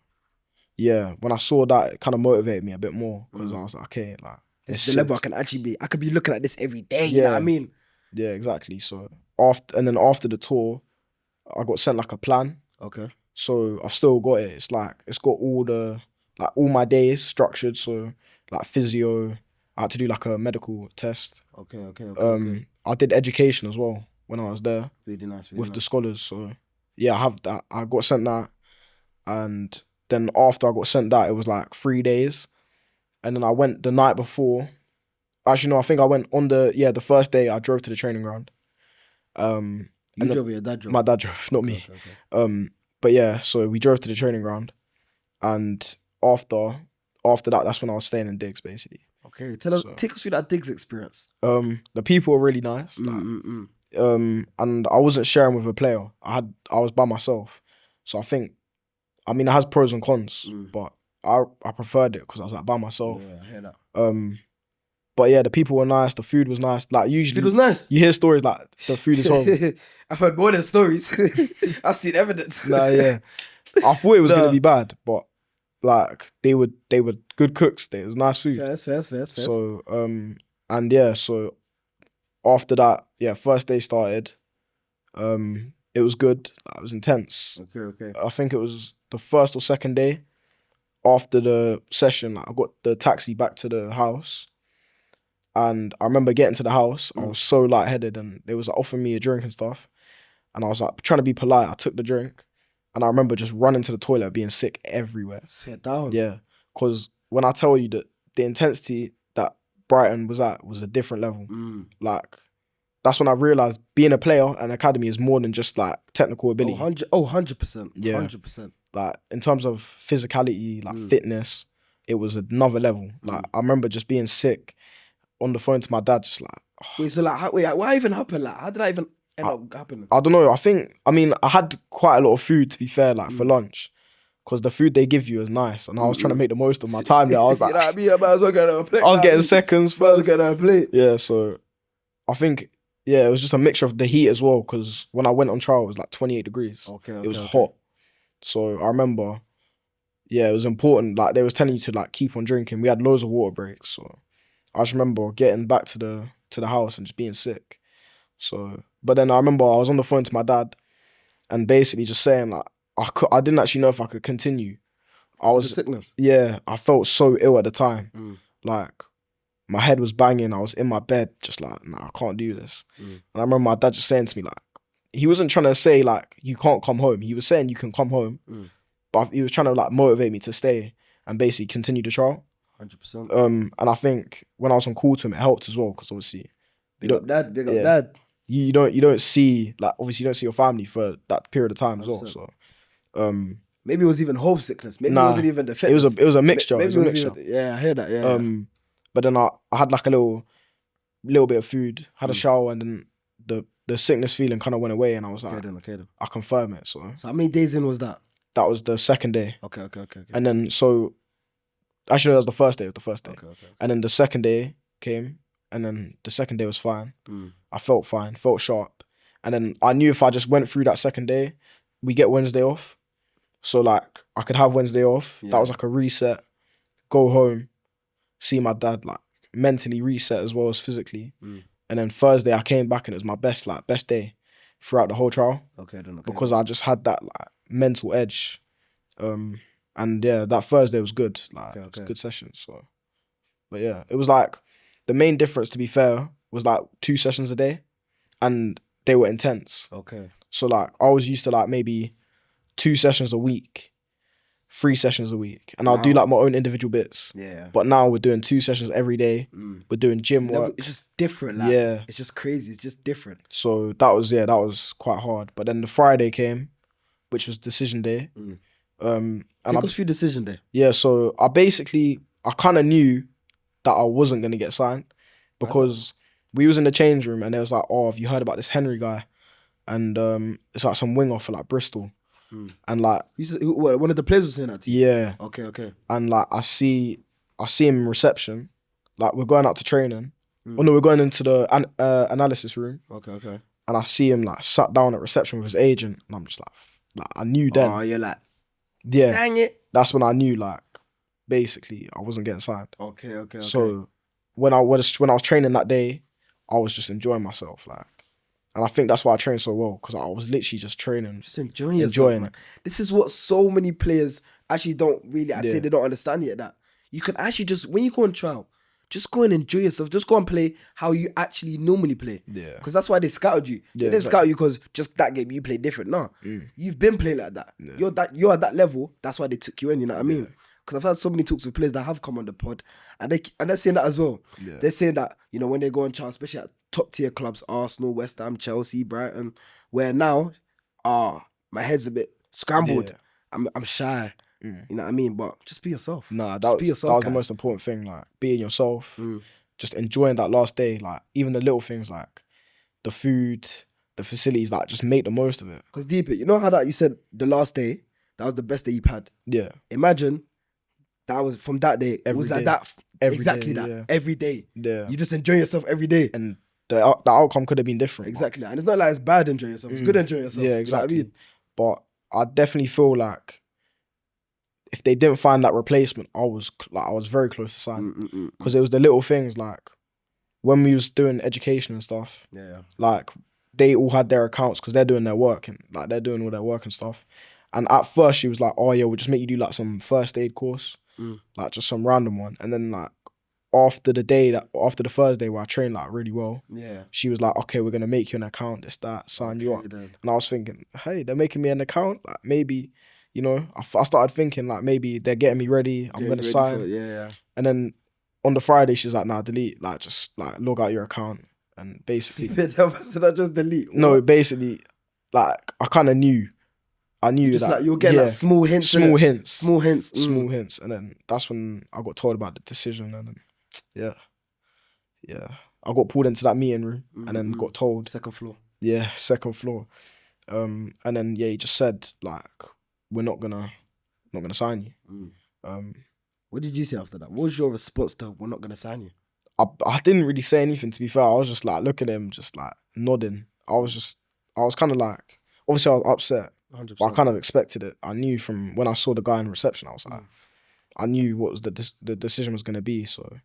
yeah, when I saw that, it kind of motivated me a bit more because I was like, okay, like this is the level I can actually be. I could be looking at this every day. You know what I mean? Yeah, exactly. So after the tour, I got sent like a plan. Okay. So I've still got it. It's like it's got all my days structured. So like physio, I had to do like a medical test. Okay. I did education as well when I was there. Really nice. The scholars. So yeah, I have that. I got sent that, and then after I got sent that, it was like 3 days, and then I went the night before. Actually, no, I think I went on the first day. I drove to the training ground. You drove or your dad drove? My dad drove, not me. Okay. But yeah, so we drove to the training ground, and after that, that's when I was staying in digs basically. Okay, take us through that digs experience. The people were really nice. Like, and I wasn't sharing with a player. I was by myself. So I think, I mean, it has pros and cons, but I preferred it because I was like by myself. Yeah, I hear that. But yeah, the people were nice. The food was nice. Like usually, Food was nice. you hear stories like the food is horrible. I've heard more than stories. I've seen evidence. Nah, yeah. I thought it was gonna be bad, but like they were good cooks. It was nice food. Fair. So and yeah, so after that, yeah, first day started. It was good. It was intense. Okay. I think it was the first or second day after the session. I got the taxi back to the house, and I remember getting to the house. I was so lightheaded, and they was like, offering me a drink and stuff, and I was like trying to be polite. I took the drink, and I remember just running to the toilet, being sick everywhere. Sit down. Yeah, because when I tell you that the intensity that Brighton was at was a different level. Like, that's when I realized being a player and academy is more than just like technical ability. 100%. Yeah. 100%. Like, in terms of physicality, like fitness, it was another level. Like, I remember just being sick on the phone to my dad, just like, Wait, so like, what even happened? Like, how did that even end up happening? I don't know. I had quite a lot of food, to be fair, like for lunch. Because the food they give you is nice. And I was trying to make the most of my time there. I was like, you know what I mean? I might as well get on a plate. I was getting seconds first. Get on a plate. Yeah, so I think, yeah, it was just a mixture of the heat as well. Because when I went on trial, it was like 28 degrees. It was hot. So I remember, yeah, it was important. Like, they was telling you to like keep on drinking. We had loads of water breaks. So I just remember getting back to the house and just being sick. So, but then I remember I was on the phone to my dad and basically just saying like, I didn't actually know if I could continue. The sickness. Yeah, I felt so ill at the time. Like, my head was banging. I was in my bed, just like, nah, I can't do this. And I remember my dad just saying to me, like, he wasn't trying to say like, you can't come home. He was saying you can come home, but he was trying to like motivate me to stay and basically continue the trial. 100%. And I think when I was on call to him, it helped as well because obviously, Big up dad. You don't see, like, obviously you don't see your family for that period of time 100%. As well. So. Maybe it was even homesickness. Maybe it wasn't even the fitness. It was a mixture. Maybe it was a mixture. Yeah, I hear that. Yeah. But then I had like a little bit of food, had a shower, and then the sickness feeling kind of went away, and I was like, okay then. I confirm it. So how many days in was that? That was the second day. Okay. And then actually that was the first day. Okay. And then the second day came, and then the second day was fine. I felt fine, felt sharp, and then I knew if I just went through that second day, we get Wednesday off. So like I could have Wednesday off. Yeah. That was like a reset. Go home, see my dad, like mentally reset as well as physically. And then Thursday I came back and it was my best day throughout the whole trial. Okay. Because I just had that like mental edge. And yeah, that Thursday was good. Like it was a good session. So, but yeah, it was like the main difference, to be fair, was like 2 sessions a day, and they were intense. Okay. So like I was used to like maybe 2 sessions a week, 3 sessions a week, and I'll do like my own individual bits. Yeah. But now we're doing 2 sessions every day. We're doing gym work. It's just different. Like, yeah. It's just crazy. It's just different. So that was quite hard. But then the Friday came, which was decision day. And take us through decision day. Yeah. So I kind of knew that I wasn't gonna get signed because we was in the change room and they was like, "Oh, have you heard about this Henry guy?" And it's like some winger for like Bristol. And like one of the players was saying that to you? Yeah. Okay. And like I see him in reception. Like we're going out to training. Oh no, we're going into the analysis room. Okay. And I see him like sat down at reception with his agent, and I'm just like I knew then. Oh, you're like, yeah. Dang it. That's when I knew like basically I wasn't getting signed. Okay. So when I was training that day, I was just enjoying myself, like. And I think that's why I trained so well, because I was literally just training. Just enjoying yourself, man. This is what so many players actually don't really, I'd say they don't understand yet, that you can actually just, when you go on trial, just go and enjoy yourself. Just go and play how you actually normally play. Yeah. Because that's why they scouted you. They didn't scout you because just that game you play different. No. You've been playing like that. Yeah. You're at that level. That's why they took you in, you know what I mean? Because I've had so many talks with players that have come on the pod, and they're saying that as well. Yeah. They're saying that, you know, when they go on trial, especially at top tier clubs, Arsenal, West Ham, Chelsea, Brighton, where now, my head's a bit scrambled. Yeah. I'm shy. You know what I mean? But just be yourself. Nah, that was the most important thing. Like being yourself, just enjoying that last day. Like even the little things, like the food, the facilities, like just make the most of it. Because deep it, you know how that you said the last day, that was the best day you've had. Yeah. Imagine that was from that day. It Every was like day. that. Every exactly day, that. yeah. Every day. Yeah. You just enjoy yourself every day. And the outcome could have been different. Exactly. And it's not like it's bad enjoying yourself. It's good enjoying yourself. Yeah, You know what I exactly. mean? But I definitely feel like if they didn't find that replacement, I was very close to signing. Because it was the little things like when we was doing education and stuff. Yeah. Like they all had their accounts because they're doing their work and like they're doing all their work and stuff. And at first she was like, "Oh yeah, we'll just make you do like some first aid course, like just some random one." And then like after the first day where I trained like really well, she was like, "Okay, we're gonna make you an account, this, that, sign you up." Then. And I was thinking, hey, they're making me an account, like maybe, you know, I started thinking like maybe they're getting me ready, I'm gonna sign. Yeah. And then on the Friday she's like, "Nah, delete, like just like log out your account." And basically, Did I just delete? no, What? basically, like I kind of knew. I knew just that like you're getting like small hints. Small hints. Small hints. Small hints. And then that's when I got told about the decision. And then, yeah. I got pulled into that meeting room and then got told. Second floor. Yeah, second floor. And then, he just said, like, we're not gonna sign you. What did you say after that? What was your response to we're not going to sign you? I didn't really say anything, to be fair. I was just like, looking at him, just like nodding. I was kind of like, obviously I was upset. 100%. But I kind of expected it. I knew from when I saw the guy in reception, I was like, I knew what was the decision was going to be. So,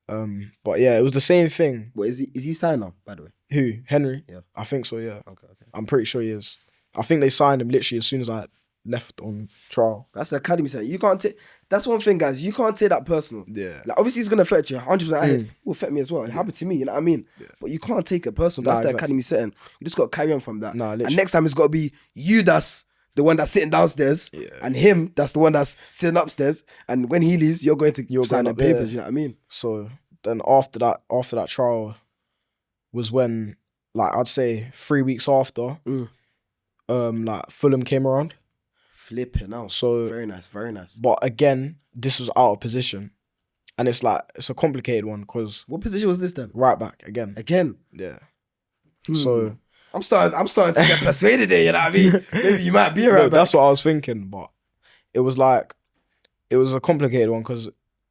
but yeah, it was the same thing. What is he signed now, by the way? Who? Henry? Yeah. I think so, yeah. Okay. I'm pretty sure he is. I think they signed him literally as soon as I left on trial. That's the academy saying. You can't take, that's one thing, guys. You can't take that personal. Yeah. Like, obviously, it's going to affect you 100%. It will affect me as well. It happened to me, you know what I mean? Yeah. But you can't take it personal. That's the academy setting. You just got to carry on from that. Nah, and next time, it's got to be you that's the one that's sitting downstairs and him that's the one that's sitting upstairs. And when he leaves, you're going to sign the papers, you know what I mean? So then after that trial was when, like, I'd say 3 weeks after, like Fulham came around. Flipping out. So very nice. But again, this was out of position. And it's like, it's a complicated one because... What position was this then? Right back, again. Yeah. So... I'm starting to get persuaded here, you know what I mean? Maybe you might be right back. That's what I was thinking, but it was a complicated one because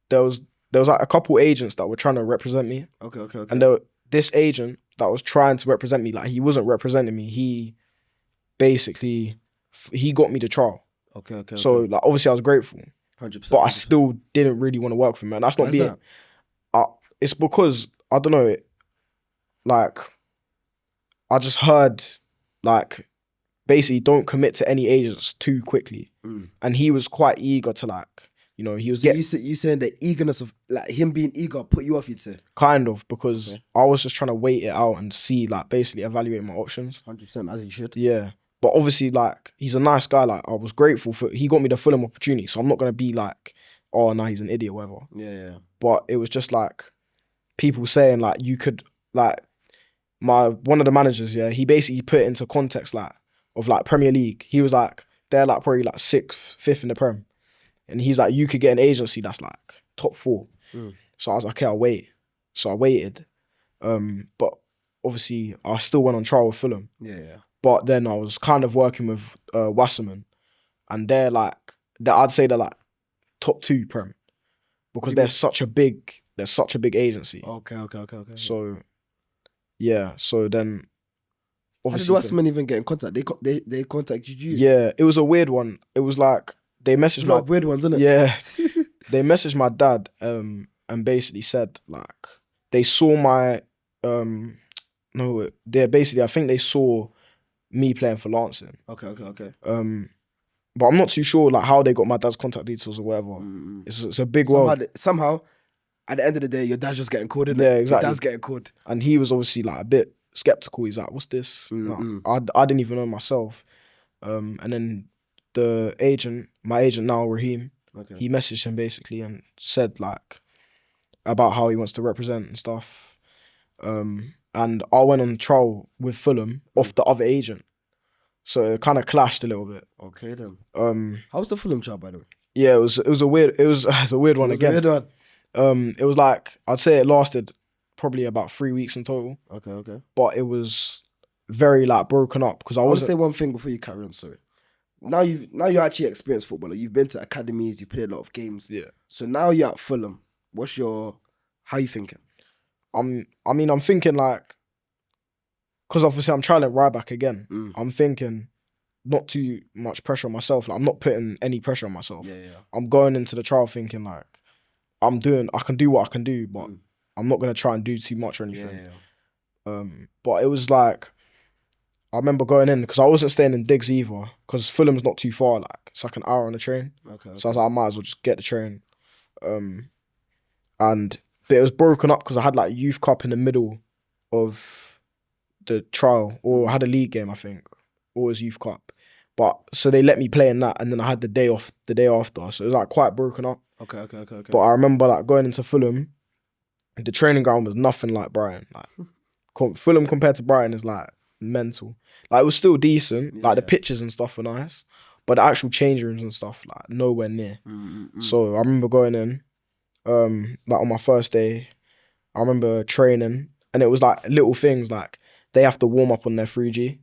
there was like a couple agents that were trying to represent me. Okay. And this agent that was trying to represent me, like he wasn't representing me. He basically, he got me the trial. Okay. So like obviously I was grateful. 100%. But I still didn't really want to work for him, man. That's not being... It's because, I don't know, like... I just heard, like, basically don't commit to any agents too quickly. And he was quite eager to, like, you know, he was you saying the eagerness of, like, him being eager put you off, you'd say? Kind of, because I was just trying to wait it out and see, like, basically evaluate my options. 100%, as you should. Yeah. But obviously, like, he's a nice guy. Like, I was grateful for... He got me the Fulham opportunity, so I'm not going to be like, oh, no, he's an idiot or whatever. Yeah. But it was just, like, people saying, like, you could, like... one of the managers, he basically put it into context of Premier League. He was like, they're like probably like 6th, 5th in the Prem. And he's like, you could get an agency that's like top 4. So I was like, okay, I'll wait. So I waited. But obviously I still went on trial with Fulham. Yeah. But then I was kind of working with Wasserman. And they're like, I'd say they're like top 2 Prem. Because they're such a big agency. Okay. So... yeah, so then... How did Wasserman even get in contact? They contacted you? Yeah, it was a weird one. It was like, they messaged my... weird ones, isn't it? Yeah. They messaged my dad and basically said, like, they saw my... I think they saw me playing for Lancing. Okay. But I'm not too sure, like, how they got my dad's contact details or whatever. It's a big world. Somehow, at the end of the day, your dad's just getting called, isn't it? Yeah, Your exactly. dad's getting called. And he was obviously like a bit skeptical. He's like, what's this? I didn't even know myself. And then my agent now, Raheem, he messaged him basically and said like about how he wants to represent and stuff. And I went on trial with Fulham off the other agent. So it kind of clashed a little bit. Okay then. How was the Fulham trial, by the way? Yeah, it was a weird one again. It was a weird one. It was like, I'd say it lasted probably about 3 weeks in total. Okay. But it was very like broken up because I I want to wasn't. say one thing before you carry on. Sorry. Now you're actually experienced footballer. You've been to academies. You've played a lot of games. Yeah. So now you're at Fulham. How you thinking? I'm thinking like, because obviously I'm trialing right back again. I'm thinking not too much pressure on myself. Like, I'm not putting any pressure on myself. Yeah. I'm going into the trial thinking like, I can do what I can do, but I'm not gonna try and do too much or anything. But it was like, I remember going in because I wasn't staying in digs either because Fulham's not too far. Like, it's like an hour on the train. Okay. So I was like, I might as well just get the train. But it was broken up because I had like youth cup in the middle of the trial, or I had a league game, I think, or it was youth cup. But so they let me play in that, and then I had the day off the day after. So it was like quite broken up. Okay. But I remember like going into Fulham, the training ground was nothing like Brighton. Like Fulham compared to Brighton is like mental. Like, it was still decent. Like the pitches and stuff were nice, but the actual change rooms and stuff like nowhere near. So I remember going in, like on my first day, I remember training, and it was like little things like they have to warm up on their 3G.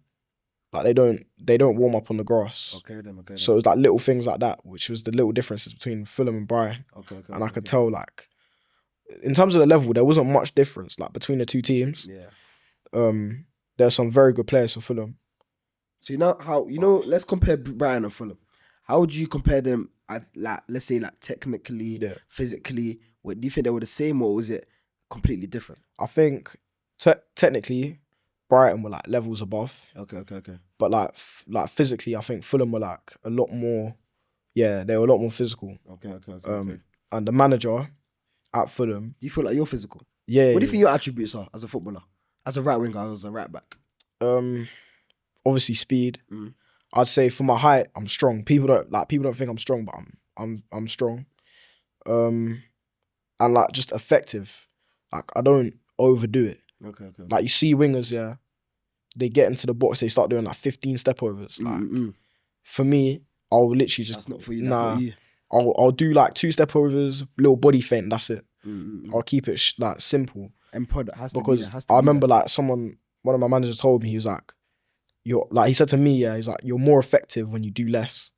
Like they don't warm up on the grass. Okay. So it was like little things like that, which was the little differences between Fulham and Brighton. And I could tell like, in terms of the level, there wasn't much difference like between the two teams. Yeah. There's some very good players for Fulham. So let's compare Brighton and Fulham. How would you compare them at, like, let's say like technically, physically? Do you think they were the same, or was it completely different? I think technically Brighton were like levels above. Okay. But like physically, I think Fulham were like a lot more. Yeah, they were a lot more physical. Okay. And the manager at Fulham. Do you feel like you're physical? Yeah. What do you think your attributes are as a footballer? As a right winger, as a right back? Obviously speed. I'd say for my height, I'm strong. People don't think I'm strong, but I'm strong. And like just effective. Like, I don't overdo it. Okay. Like, you see wingers, yeah, they get into the box, they start doing like 15 step overs. Like, for me, I'll literally just, that's not for you. That's not you. I'll do like 2 step overs, little body feint, that's it. I'll keep it like simple. And product has to because be, has to I be remember that. like one of my managers told me, he was like, he said to me, yeah, he's like, you're more effective when you do less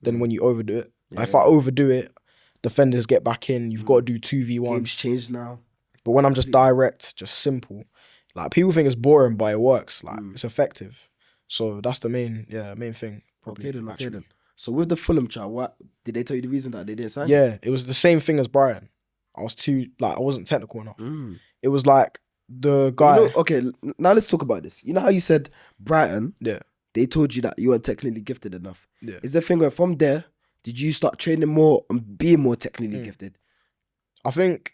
than when you overdo it. Like, if I overdo it, defenders get back in, you've got to do 2v1. Game's changed now. But when I'm just direct, just simple, like, people think it's boring, but it works. Like, it's effective. So that's the main thing. Probably, Okay then. So with the Fulham trial, what did they tell you the reason that they didn't sign? Yeah, it was the same thing as Brighton. I wasn't technical enough. It was like the guy. Now let's talk about this. You know how you said Brighton? Yeah. They told you that you weren't technically gifted enough. Yeah. Is the thing where from there, did you start training more and being more technically gifted? I think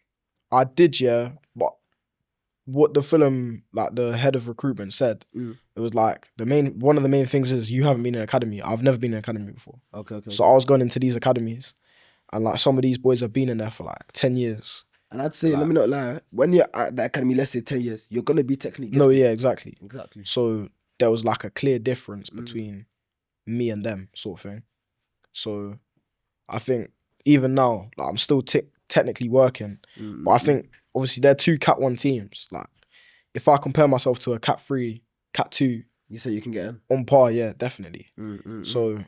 I did, yeah, but what the Fulham, like the head of recruitment said, it was like one of the main things is you haven't been in an academy. I've never been in an academy before. Okay. So I was going into these academies, and like some of these boys have been in there for like 10 years. And I'd say, let me not lie, when you're at the academy, let's say 10 years, you're gonna be technically gifted. No, yeah, exactly. Exactly. So there was like a clear difference between me and them, sort of thing. So I think even now, like, I'm still technically working, but I think obviously they're 2 Cat 1 teams. Like, if I compare myself to a Cat 3, Cat 2, you say you can get in on par, yeah, definitely. So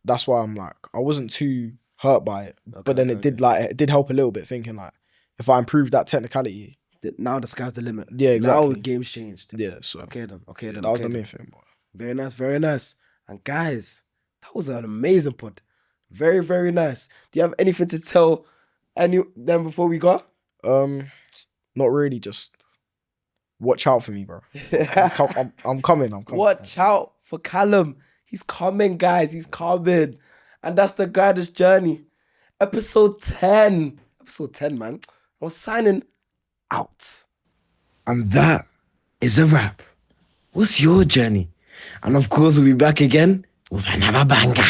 that's why I'm like, I wasn't too hurt by it, but then it did help a little bit, thinking like, if I improve that technicality, now the sky's the limit. Yeah, exactly. Now the game's changed. Yeah, so okay then. That was the main thing. Very nice. And guys, that was an amazing pod. Very, very nice. Do you have anything to tell them before we go? Not really. Just watch out for me, bro. I'm coming. Watch out for Callum. He's coming, guys. He's coming. And that's the guidance journey. Episode 10. Episode 10, man. I was signing out. And that is a wrap. What's your journey? And of course, we'll be back again with another banger.